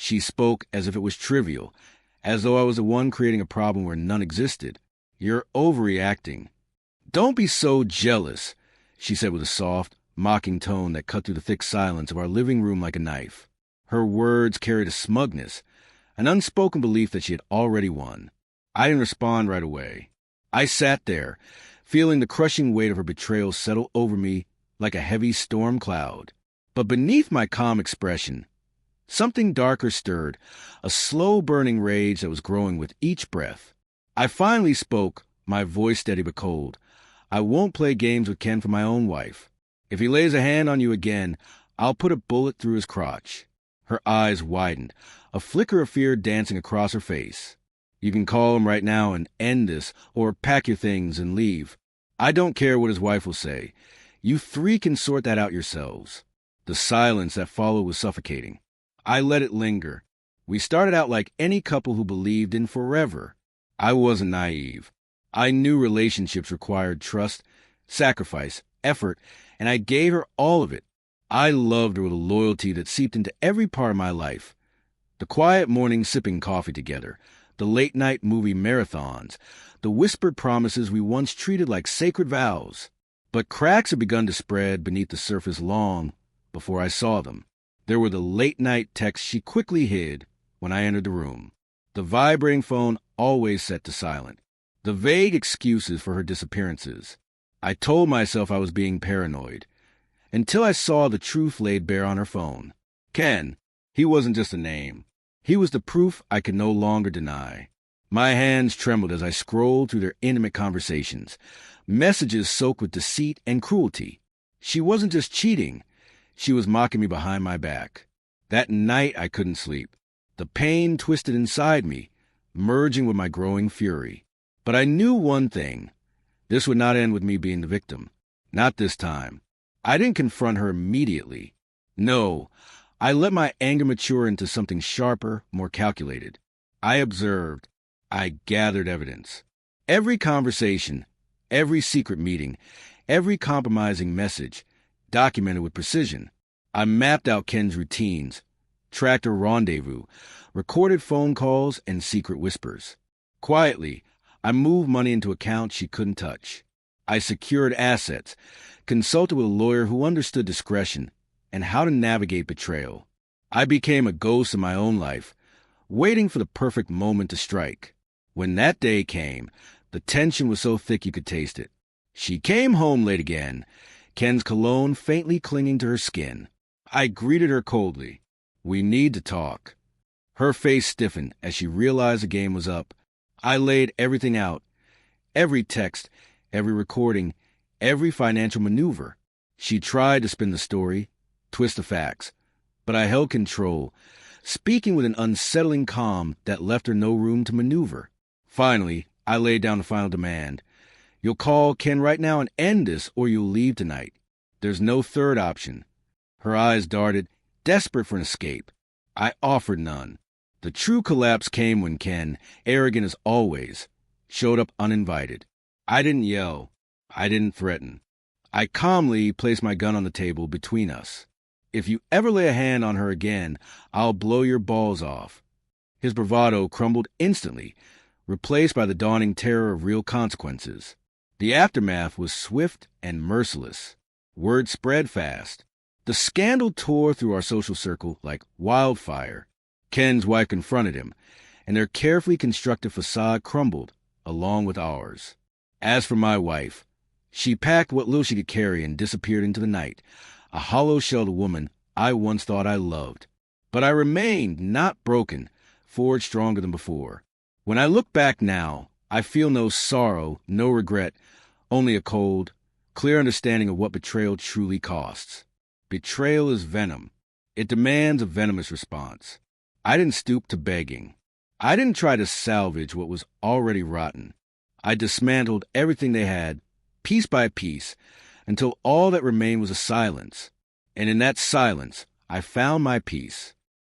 She spoke as if it was trivial, as though I was the one creating a problem where none existed. "You're overreacting." "Don't be so jealous," she said with a soft, mocking tone that cut through the thick silence of our living room like a knife. Her words carried a smugness, an unspoken belief that she had already won. I didn't respond right away. I sat there, feeling the crushing weight of her betrayal settle over me like a heavy storm cloud. But beneath my calm expression, something darker stirred, a slow-burning rage that was growing with each breath. I finally spoke, my voice steady but cold. "I won't play games with Ken for my own wife. If he lays a hand on you again, I'll put a bullet through his crotch." Her eyes widened, a flicker of fear dancing across her face. "You can call him right now and end this, or pack your things and leave. I don't care what his wife will say. You three can sort that out yourselves." The silence that followed was suffocating. I let it linger. We started out like any couple who believed in forever. I wasn't naive. I knew relationships required trust, sacrifice, effort, and I gave her all of it. I loved her with a loyalty that seeped into every part of my life. The quiet mornings sipping coffee together, the late-night movie marathons, the whispered promises we once treated like sacred vows. But cracks had begun to spread beneath the surface long before I saw them. There were the late-night texts she quickly hid when I entered the room, the vibrating phone always set to silent, the vague excuses for her disappearances. I told myself I was being paranoid, until I saw the truth laid bare on her phone. Ken, he wasn't just a name. He was the proof I could no longer deny. My hands trembled as I scrolled through their intimate conversations, messages soaked with deceit and cruelty. She wasn't just cheating. She was mocking me behind my back. That night I couldn't sleep. The pain twisted inside me, merging with my growing fury. But I knew one thing. This would not end with me being the victim. Not this time. I didn't confront her immediately. No, I let my anger mature into something sharper, more calculated. I observed. I gathered evidence. Every conversation, every secret meeting, every compromising message, documented with precision. I mapped out Ken's routines, tracked her rendezvous, recorded phone calls and secret whispers. Quietly, I moved money into accounts she couldn't touch. I secured assets, consulted with a lawyer who understood discretion and how to navigate betrayal. I became a ghost in my own life, waiting for the perfect moment to strike. When that day came, the tension was so thick you could taste it. She came home late again, Ken's cologne faintly clinging to her skin. I greeted her coldly. "We need to talk." Her face stiffened as she realized the game was up. I laid everything out, every text, every recording, every financial maneuver. She tried to spin the story, twist the facts, but I held control, speaking with an unsettling calm that left her no room to maneuver. Finally, I laid down the final demand. "You'll call Ken right now and end this, or you'll leave tonight. There's no third option." Her eyes darted, desperate for an escape. I offered none. The true collapse came when Ken, arrogant as always, showed up uninvited. I didn't yell. I didn't threaten. I calmly placed my gun on the table between us. "If you ever lay a hand on her again, I'll blow your balls off." His bravado crumbled instantly, replaced by the dawning terror of real consequences. The aftermath was swift and merciless. Word spread fast. The scandal tore through our social circle like wildfire. Ken's wife confronted him, and their carefully constructed facade crumbled, along with ours. As for my wife, she packed what little she could carry and disappeared into the night, a hollow-shelled woman I once thought I loved. But I remained not broken, forged stronger than before. When I look back now, I feel no sorrow, no regret, only a cold, clear understanding of what betrayal truly costs. Betrayal is venom. It demands a venomous response. I didn't stoop to begging. I didn't try to salvage what was already rotten. I dismantled everything they had, piece by piece, until all that remained was a silence. And in that silence, I found my peace.